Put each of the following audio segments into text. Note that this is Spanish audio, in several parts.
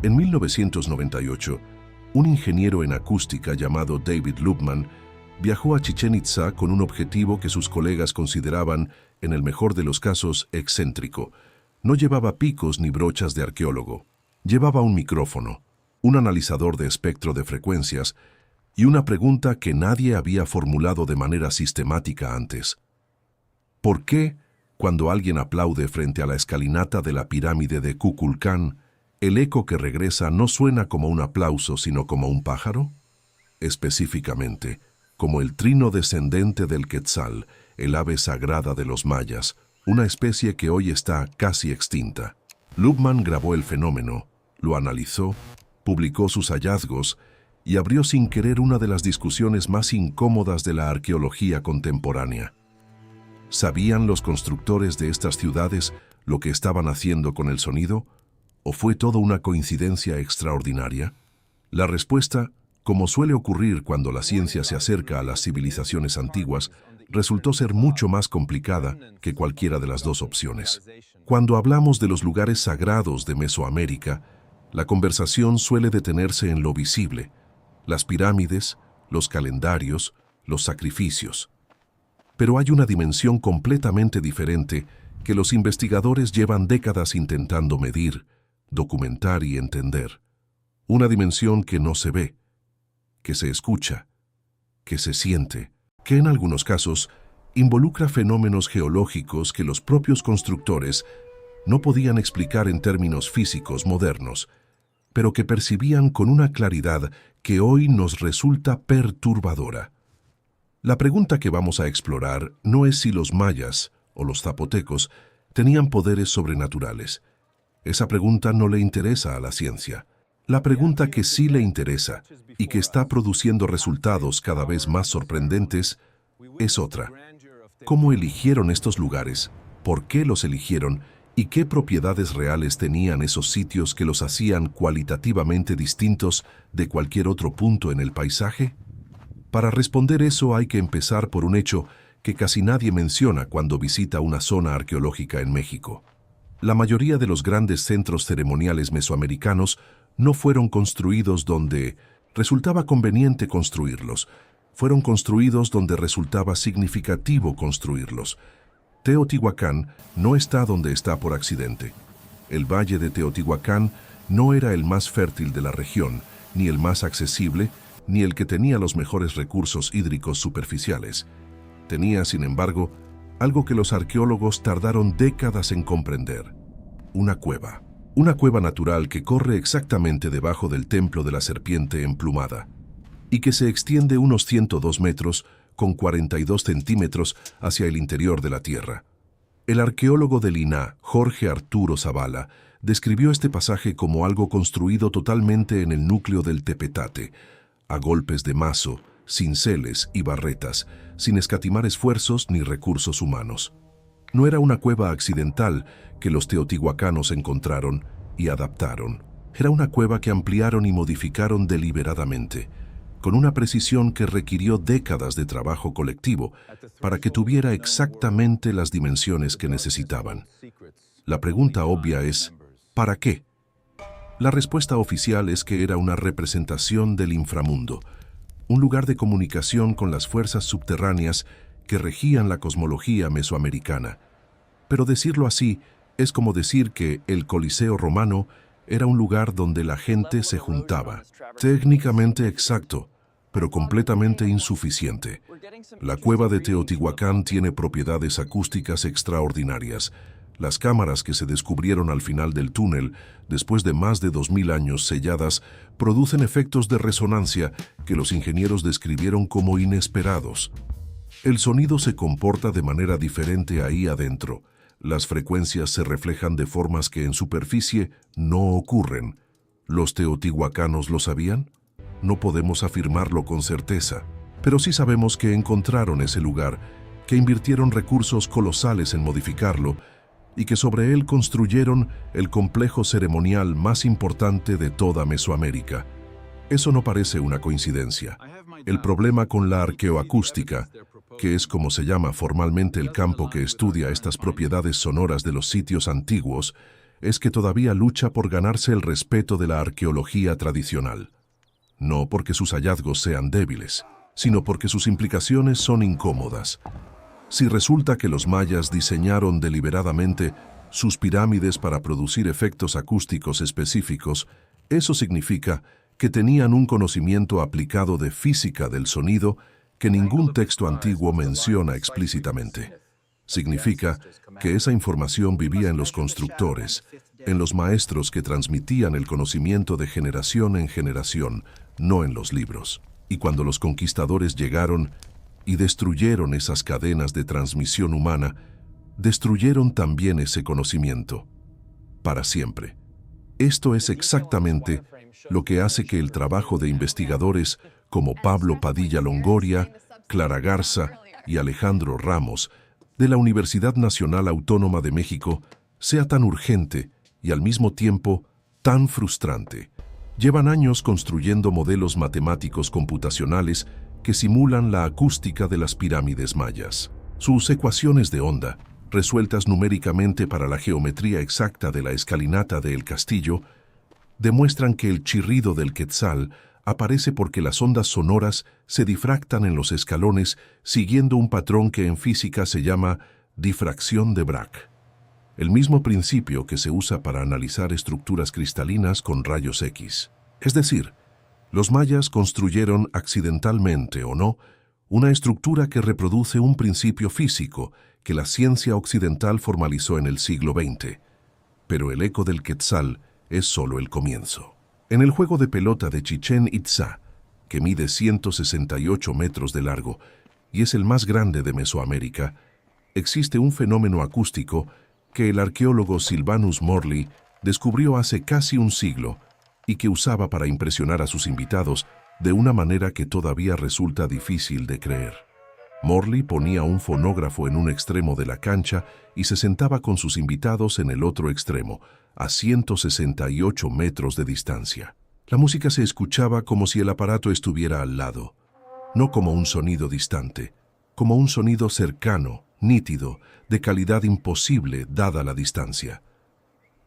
En 1998, un ingeniero en acústica llamado David Lubman viajó a Chichén Itzá con un objetivo que sus colegas consideraban, en el mejor de los casos, excéntrico. No llevaba picos ni brochas de arqueólogo. Llevaba un micrófono, un analizador de espectro de frecuencias y una pregunta que nadie había formulado de manera sistemática antes. ¿Por qué, cuando alguien aplaude frente a la escalinata de la pirámide de Kukulcán, el eco que regresa no suena como un aplauso, sino como un pájaro? Específicamente, como el trino descendente del quetzal, el ave sagrada de los mayas, una especie que hoy está casi extinta. Lubman grabó el fenómeno, lo analizó, publicó sus hallazgos y abrió sin querer una de las discusiones más incómodas de la arqueología contemporánea. ¿Sabían los constructores de estas ciudades lo que estaban haciendo con el sonido? ¿O fue todo una coincidencia extraordinaria? La respuesta, como suele ocurrir cuando la ciencia se acerca a las civilizaciones antiguas, resultó ser mucho más complicada que cualquiera de las dos opciones. Cuando hablamos de los lugares sagrados de Mesoamérica, la conversación suele detenerse en lo visible: las pirámides, los calendarios, los sacrificios. Pero hay una dimensión completamente diferente que los investigadores llevan décadas intentando medir, documentar y entender. Una dimensión que no se ve, que se escucha, que se siente, que en algunos casos involucra fenómenos geológicos que los propios constructores no podían explicar en términos físicos modernos, pero que percibían con una claridad que hoy nos resulta perturbadora. La pregunta que vamos a explorar no es si los mayas o los zapotecos tenían poderes sobrenaturales. Esa pregunta no le interesa a la ciencia. La pregunta que sí le interesa y que está produciendo resultados cada vez más sorprendentes es otra. ¿Cómo eligieron estos lugares? ¿Por qué los eligieron? ¿Y qué propiedades reales tenían esos sitios que los hacían cualitativamente distintos de cualquier otro punto en el paisaje? Para responder eso hay que empezar por un hecho que casi nadie menciona cuando visita una zona arqueológica en México. La mayoría de los grandes centros ceremoniales mesoamericanos no fueron construidos donde resultaba conveniente construirlos. Fueron construidos donde resultaba significativo construirlos. Teotihuacán no está donde está por accidente. El valle de Teotihuacán no era el más fértil de la región, ni el más accesible, ni el que tenía los mejores recursos hídricos superficiales. Tenía, sin embargo, algo que los arqueólogos tardaron décadas en comprender: una cueva. Una cueva natural que corre exactamente debajo del templo de la serpiente emplumada y que se extiende unos 102 metros con 42 centímetros hacia el interior de la tierra. El arqueólogo del INAH, Jorge Arturo Zavala, describió este pasaje como algo construido totalmente en el núcleo del Tepetate, a golpes de mazo, cinceles y barretas, sin escatimar esfuerzos ni recursos humanos. No era una cueva accidental que los teotihuacanos encontraron y adaptaron. Era una cueva que ampliaron y modificaron deliberadamente, con una precisión que requirió décadas de trabajo colectivo para que tuviera exactamente las dimensiones que necesitaban. La pregunta obvia es, ¿para qué? La respuesta oficial es que era una representación del inframundo, un lugar de comunicación con las fuerzas subterráneas que regían la cosmología mesoamericana. Pero decirlo así es como decir que el Coliseo romano era un lugar donde la gente se juntaba. Técnicamente exacto, pero completamente insuficiente. La cueva de Teotihuacán tiene propiedades acústicas extraordinarias. Las cámaras que se descubrieron al final del túnel, después de más de 2000 años selladas, producen efectos de resonancia que los ingenieros describieron como inesperados. El sonido se comporta de manera diferente ahí adentro. Las frecuencias se reflejan de formas que en superficie no ocurren. ¿Los teotihuacanos lo sabían? No podemos afirmarlo con certeza, pero sí sabemos que encontraron ese lugar, que invirtieron recursos colosales en modificarlo y que sobre él construyeron el complejo ceremonial más importante de toda Mesoamérica. Eso no parece una coincidencia. El problema con la arqueoacústica, que es como se llama formalmente el campo que estudia estas propiedades sonoras de los sitios antiguos, es que todavía lucha por ganarse el respeto de la arqueología tradicional. No porque sus hallazgos sean débiles, sino porque sus implicaciones son incómodas. Si resulta que los mayas diseñaron deliberadamente sus pirámides para producir efectos acústicos específicos, eso significa que tenían un conocimiento aplicado de física del sonido que ningún texto antiguo menciona explícitamente. Significa que esa información vivía en los constructores, en los maestros que transmitían el conocimiento de generación en generación, no en los libros. Y cuando los conquistadores llegaron y destruyeron esas cadenas de transmisión humana, destruyeron también ese conocimiento, para siempre. Esto es exactamente lo que hace que el trabajo de investigadores como Pablo Padilla Longoria, Clara Garza y Alejandro Ramos, de la Universidad Nacional Autónoma de México, sea tan urgente y al mismo tiempo tan frustrante. Llevan años construyendo modelos matemáticos computacionales que simulan la acústica de las pirámides mayas. Sus ecuaciones de onda, resueltas numéricamente para la geometría exacta de la escalinata de El Castillo, demuestran que el chirrido del quetzal aparece porque las ondas sonoras se difractan en los escalones siguiendo un patrón que en física se llama difracción de Bragg, el mismo principio que se usa para analizar estructuras cristalinas con rayos X. Es decir, los mayas construyeron accidentalmente o no una estructura que reproduce un principio físico que la ciencia occidental formalizó en el siglo XX. Pero el eco del quetzal es solo el comienzo. En el juego de pelota de Chichén Itzá, que mide 168 metros de largo y es el más grande de Mesoamérica, existe un fenómeno acústico que el arqueólogo Sylvanus Morley descubrió hace casi un siglo y que usaba para impresionar a sus invitados de una manera que todavía resulta difícil de creer. Morley ponía un fonógrafo en un extremo de la cancha y se sentaba con sus invitados en el otro extremo, a 168 metros de distancia. La música se escuchaba como si el aparato estuviera al lado, no como un sonido distante, como un sonido cercano, nítido, de calidad imposible dada la distancia.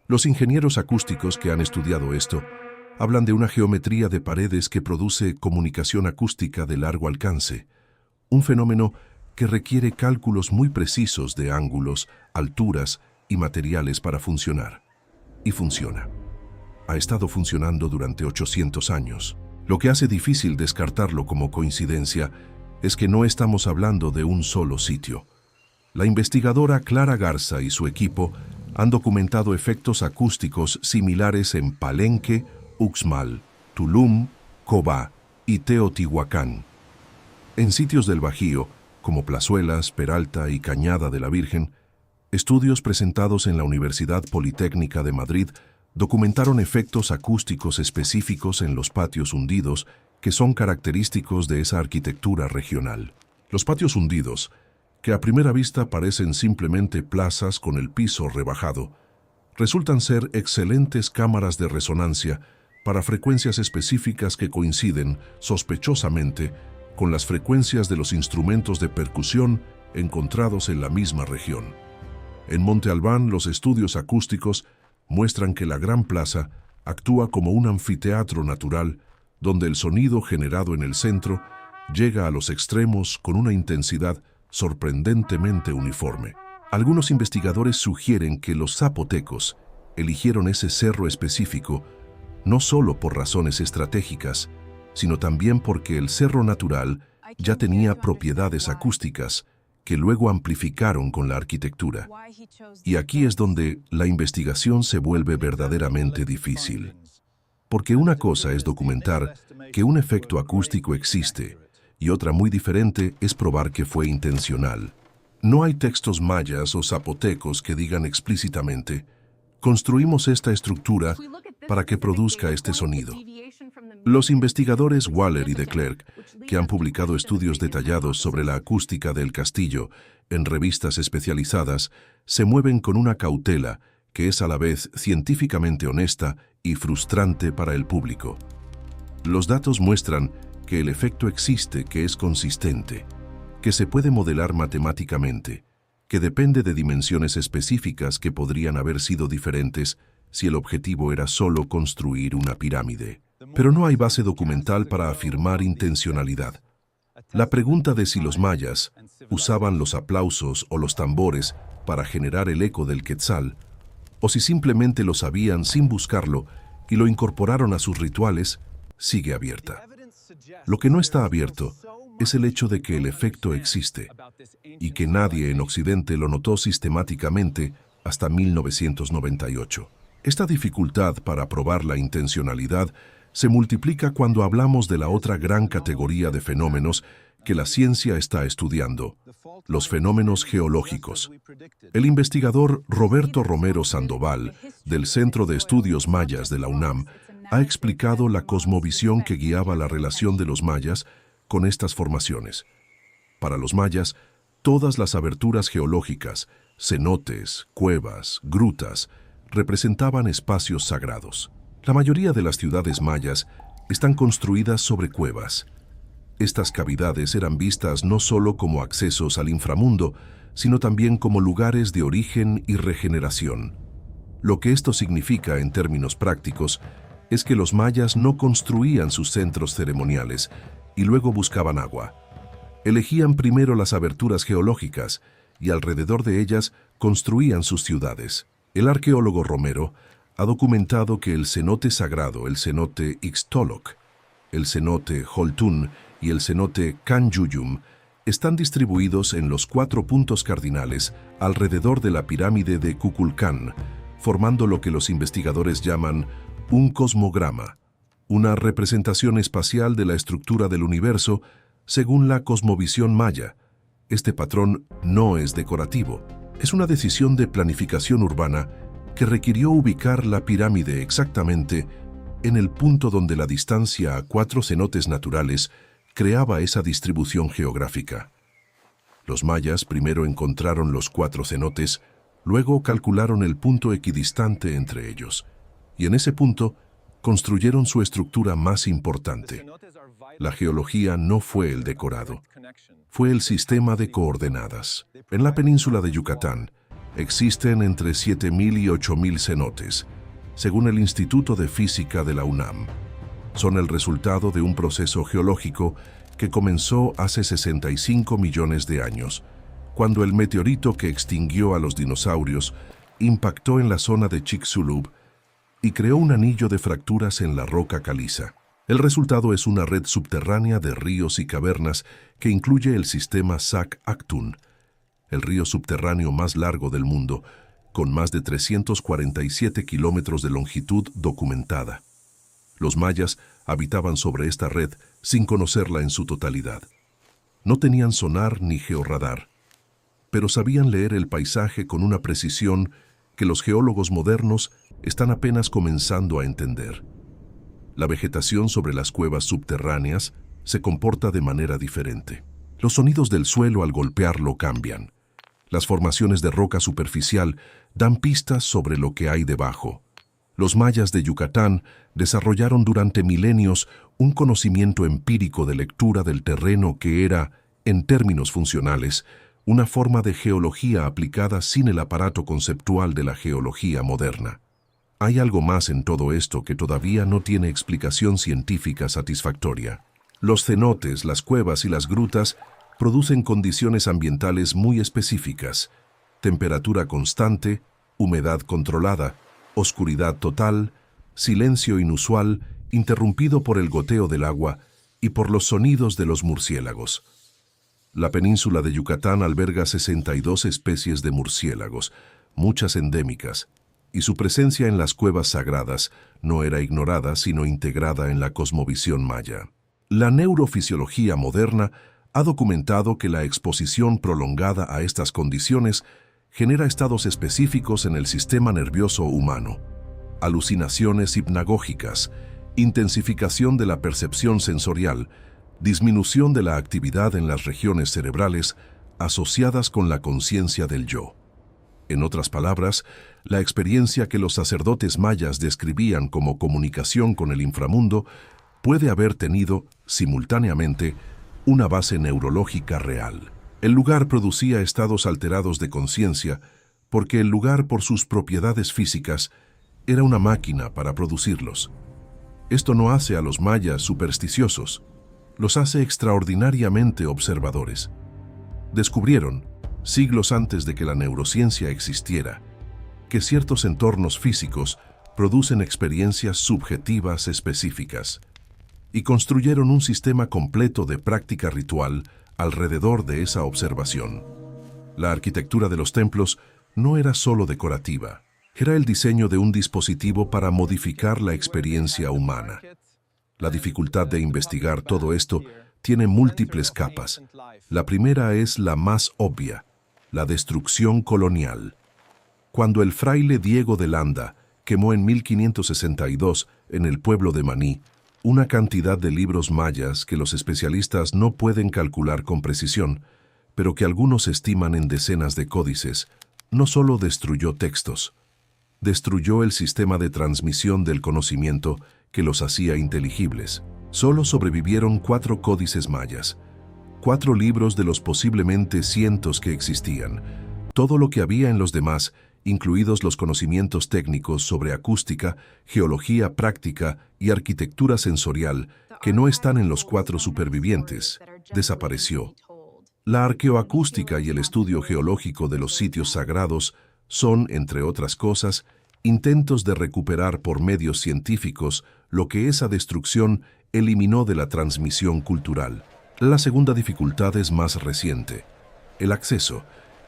Los ingenieros acústicos que han estudiado esto hablan de una geometría de paredes que produce comunicación acústica de largo alcance, un fenómeno que requiere cálculos muy precisos de ángulos, alturas y materiales para funcionar. Y funciona. Ha estado funcionando durante 800 años. Lo que hace difícil descartarlo como coincidencia es que no estamos hablando de un solo sitio. La investigadora Clara Garza y su equipo han documentado efectos acústicos similares en Palenque, Uxmal, Tulum, Cobá y Teotihuacán. En sitios del Bajío, como Plazuelas, Peralta y Cañada de la Virgen, estudios presentados en la Universidad Politécnica de Madrid documentaron efectos acústicos específicos en los patios hundidos que son característicos de esa arquitectura regional. Los patios hundidos, que a primera vista parecen simplemente plazas con el piso rebajado, resultan ser excelentes cámaras de resonancia para frecuencias específicas que coinciden, sospechosamente, con las frecuencias de los instrumentos de percusión encontrados en la misma región. En Monte Albán, los estudios acústicos muestran que la Gran Plaza actúa como un anfiteatro natural donde el sonido generado en el centro llega a los extremos con una intensidad sorprendentemente uniforme. Algunos investigadores sugieren que los zapotecos eligieron ese cerro específico no solo por razones estratégicas, sino también porque el cerro natural ya tenía propiedades acústicas que luego amplificaron con la arquitectura. Y aquí es donde la investigación se vuelve verdaderamente difícil. Porque una cosa es documentar que un efecto acústico existe y otra muy diferente es probar que fue intencional. No hay textos mayas o zapotecos que digan explícitamente: construimos esta estructura para que produzca este sonido. Los investigadores Waller y de Klerk, que han publicado estudios detallados sobre la acústica del castillo en revistas especializadas, se mueven con una cautela que es a la vez científicamente honesta y frustrante para el público. Los datos muestran que el efecto existe, que es consistente, que se puede modelar matemáticamente, que depende de dimensiones específicas que podrían haber sido diferentes si el objetivo era solo construir una pirámide. Pero no hay base documental para afirmar intencionalidad. La pregunta de si los mayas usaban los aplausos o los tambores para generar el eco del quetzal, o si simplemente lo sabían sin buscarlo y lo incorporaron a sus rituales, sigue abierta. Lo que no está abierto es el hecho de que el efecto existe y que nadie en Occidente lo notó sistemáticamente hasta 1998. Esta dificultad para probar la intencionalidad se multiplica cuando hablamos de la otra gran categoría de fenómenos que la ciencia está estudiando, los fenómenos geológicos. El investigador Roberto Romero Sandoval, del Centro de Estudios Mayas de la UNAM, ha explicado la cosmovisión que guiaba la relación de los mayas con estas formaciones. Para los mayas, todas las aberturas geológicas, cenotes, cuevas, grutas, representaban espacios sagrados. La mayoría de las ciudades mayas están construidas sobre cuevas. Estas cavidades eran vistas no solo como accesos al inframundo, sino también como lugares de origen y regeneración. Lo que esto significa en términos prácticos es que los mayas no construían sus centros ceremoniales y luego buscaban agua. Elegían primero las aberturas geológicas y alrededor de ellas construían sus ciudades. El arqueólogo Romero ha documentado que el cenote sagrado, el cenote Ixtoloc, el cenote Holtún y el cenote Canyuyum están distribuidos en los 4 puntos cardinales alrededor de la pirámide de Kukulcán, formando lo que los investigadores llaman un cosmograma, una representación espacial de la estructura del universo según la cosmovisión maya. Este patrón no es decorativo, es una decisión de planificación urbana que requirió ubicar la pirámide exactamente en el punto donde la distancia a 4 cenotes naturales creaba esa distribución geográfica. Los mayas primero encontraron los 4 cenotes, luego calcularon el punto equidistante entre ellos, y en ese punto construyeron su estructura más importante. La geología no fue el decorado, fue el sistema de coordenadas. En la península de Yucatán existen entre 7.000 y 8.000 cenotes, según el Instituto de Física de la UNAM. Son el resultado de un proceso geológico que comenzó hace 65 millones de años, cuando el meteorito que extinguió a los dinosaurios impactó en la zona de Chicxulub y creó un anillo de fracturas en la roca caliza. El resultado es una red subterránea de ríos y cavernas que incluye el sistema Sac-Actun, el río subterráneo más largo del mundo, con más de 347 kilómetros de longitud documentada. Los mayas habitaban sobre esta red sin conocerla en su totalidad. No tenían sonar ni georradar, pero sabían leer el paisaje con una precisión que los geólogos modernos están apenas comenzando a entender. La vegetación sobre las cuevas subterráneas se comporta de manera diferente. Los sonidos del suelo al golpearlo cambian. Las formaciones de roca superficial dan pistas sobre lo que hay debajo. Los mayas de Yucatán desarrollaron durante milenios un conocimiento empírico de lectura del terreno que era, en términos funcionales, una forma de geología aplicada sin el aparato conceptual de la geología moderna. Hay algo más en todo esto que todavía no tiene explicación científica satisfactoria. Los cenotes, las cuevas y las grutas producen condiciones ambientales muy específicas: temperatura constante, humedad controlada, oscuridad total, silencio inusual interrumpido por el goteo del agua y por los sonidos de los murciélagos. La península de Yucatán alberga 62 especies de murciélagos, muchas endémicas, y su presencia en las cuevas sagradas no era ignorada sino integrada en la cosmovisión maya. La neurofisiología moderna ha documentado que la exposición prolongada a estas condiciones genera estados específicos en el sistema nervioso humano: alucinaciones hipnagógicas, intensificación de la percepción sensorial, disminución de la actividad en las regiones cerebrales asociadas con la conciencia del yo. En otras palabras, la experiencia que los sacerdotes mayas describían como comunicación con el inframundo puede haber tenido, simultáneamente, una base neurológica real. El lugar producía estados alterados de conciencia porque el lugar, por sus propiedades físicas, era una máquina para producirlos. Esto no hace a los mayas supersticiosos, los hace extraordinariamente observadores. Descubrieron, siglos antes de que la neurociencia existiera, que ciertos entornos físicos producen experiencias subjetivas específicas, y construyeron un sistema completo de práctica ritual alrededor de esa observación. La arquitectura de los templos no era solo decorativa, era el diseño de un dispositivo para modificar la experiencia humana. La dificultad de investigar todo esto tiene múltiples capas. La primera es la más obvia, la destrucción colonial. Cuando el fraile Diego de Landa quemó en 1562 en el pueblo de Maní una cantidad de libros mayas que los especialistas no pueden calcular con precisión, pero que algunos estiman en decenas de códices, no solo destruyó textos, destruyó el sistema de transmisión del conocimiento que los hacía inteligibles. Solo sobrevivieron 4 códices mayas, 4 libros de los posiblemente cientos que existían. Todo lo que había en los demás, incluidos los conocimientos técnicos sobre acústica, geología práctica y arquitectura sensorial, que no están en los 4 supervivientes, desapareció. La arqueoacústica y el estudio geológico de los sitios sagrados son, entre otras cosas, intentos de recuperar por medios científicos lo que esa destrucción eliminó de la transmisión cultural. La segunda dificultad es más reciente: el acceso.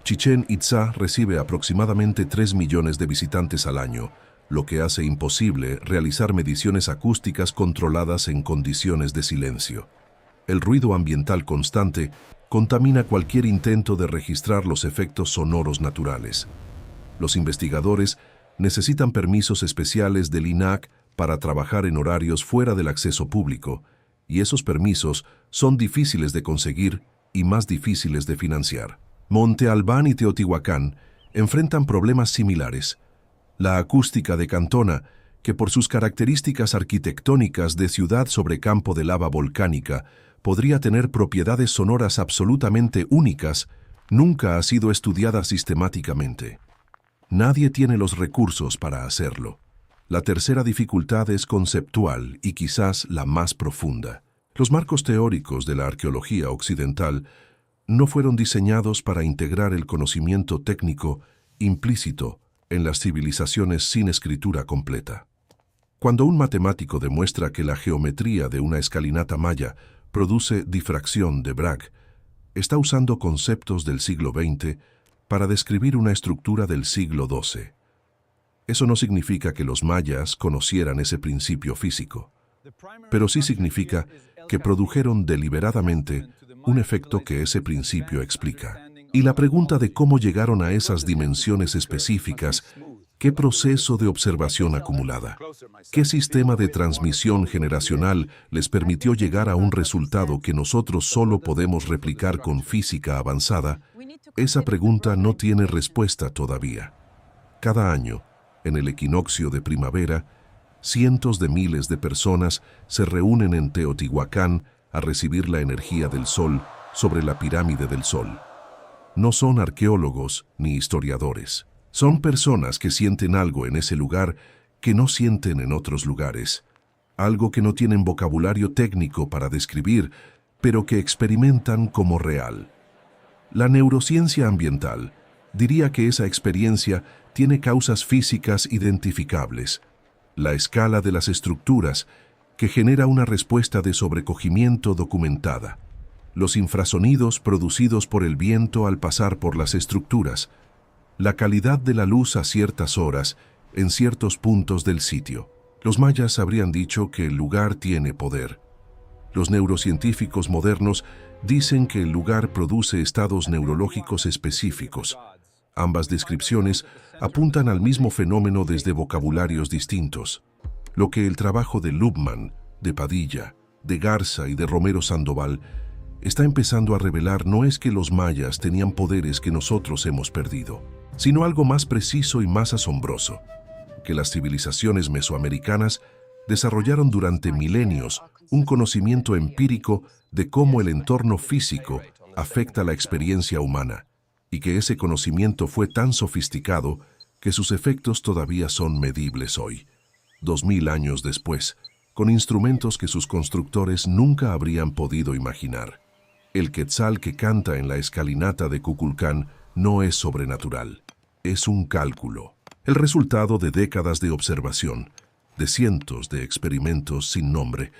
Chichén Itzá recibe aproximadamente 3 millones de visitantes al año, lo que hace imposible realizar mediciones acústicas controladas en condiciones de silencio. El ruido ambiental constante contamina cualquier intento de registrar los efectos sonoros naturales. Los investigadores necesitan permisos especiales del INAH para trabajar en horarios fuera del acceso público, y esos permisos son difíciles de conseguir y más difíciles de financiar. Monte Albán y Teotihuacán enfrentan problemas similares. La acústica de Cantona, que por sus características arquitectónicas de ciudad sobre campo de lava volcánica podría tener propiedades sonoras absolutamente únicas, nunca ha sido estudiada sistemáticamente. Nadie tiene los recursos para hacerlo. La tercera dificultad es conceptual y quizás la más profunda. Los marcos teóricos de la arqueología occidental no fueron diseñados para integrar el conocimiento técnico implícito en las civilizaciones sin escritura completa. Cuando un matemático demuestra que la geometría de una escalinata maya produce difracción de Bragg, está usando conceptos del siglo XX para describir una estructura del siglo XII. Eso no significa que los mayas conocieran ese principio físico, pero sí significa que produjeron deliberadamente un efecto que ese principio explica. Y la pregunta de cómo llegaron a esas dimensiones específicas, ¿qué proceso de observación acumulada? ¿Qué sistema de transmisión generacional les permitió llegar a un resultado que nosotros solo podemos replicar con física avanzada? Esa pregunta no tiene respuesta todavía. Cada año, en el equinoccio de primavera, cientos de miles de personas se reúnen en Teotihuacán a recibir la energía del sol sobre la pirámide del sol. No son arqueólogos ni historiadores. Son personas que sienten algo en ese lugar que no sienten en otros lugares, algo que no tienen vocabulario técnico para describir, pero que experimentan como real. La neurociencia ambiental diría que esa experiencia tiene causas físicas identificables, la escala de las estructuras, que genera una respuesta de sobrecogimiento documentada, los infrasonidos producidos por el viento al pasar por las estructuras, la calidad de la luz a ciertas horas en ciertos puntos del sitio. Los mayas habrían dicho que el lugar tiene poder. Los neurocientíficos modernos dicen que el lugar produce estados neurológicos específicos. Ambas descripciones apuntan al mismo fenómeno desde vocabularios distintos. Lo que el trabajo de Lubman, de Padilla, de Garza y de Romero Sandoval está empezando a revelar no es que los mayas tenían poderes que nosotros hemos perdido, sino algo más preciso y más asombroso, que las civilizaciones mesoamericanas desarrollaron durante milenios un conocimiento empírico de cómo el entorno físico afecta la experiencia humana y que ese conocimiento fue tan sofisticado que sus efectos todavía son medibles hoy, 2000 años después, con instrumentos que sus constructores nunca habrían podido imaginar. El quetzal que canta en la escalinata de Kukulcán no es sobrenatural, es un cálculo, el resultado de décadas de observación, de cientos de experimentos sin nombre,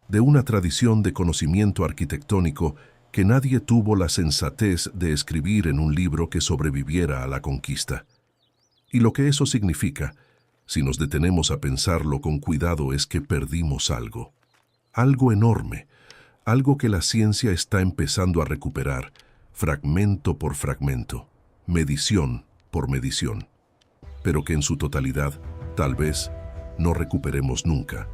de una tradición de conocimiento arquitectónico que nadie tuvo la sensatez de escribir en un libro que sobreviviera a la conquista. Y lo que eso significa, si nos detenemos a pensarlo con cuidado, es que perdimos algo enorme, algo que la ciencia está empezando a recuperar, fragmento por fragmento, medición por medición, pero que en su totalidad, tal vez, no recuperemos nunca.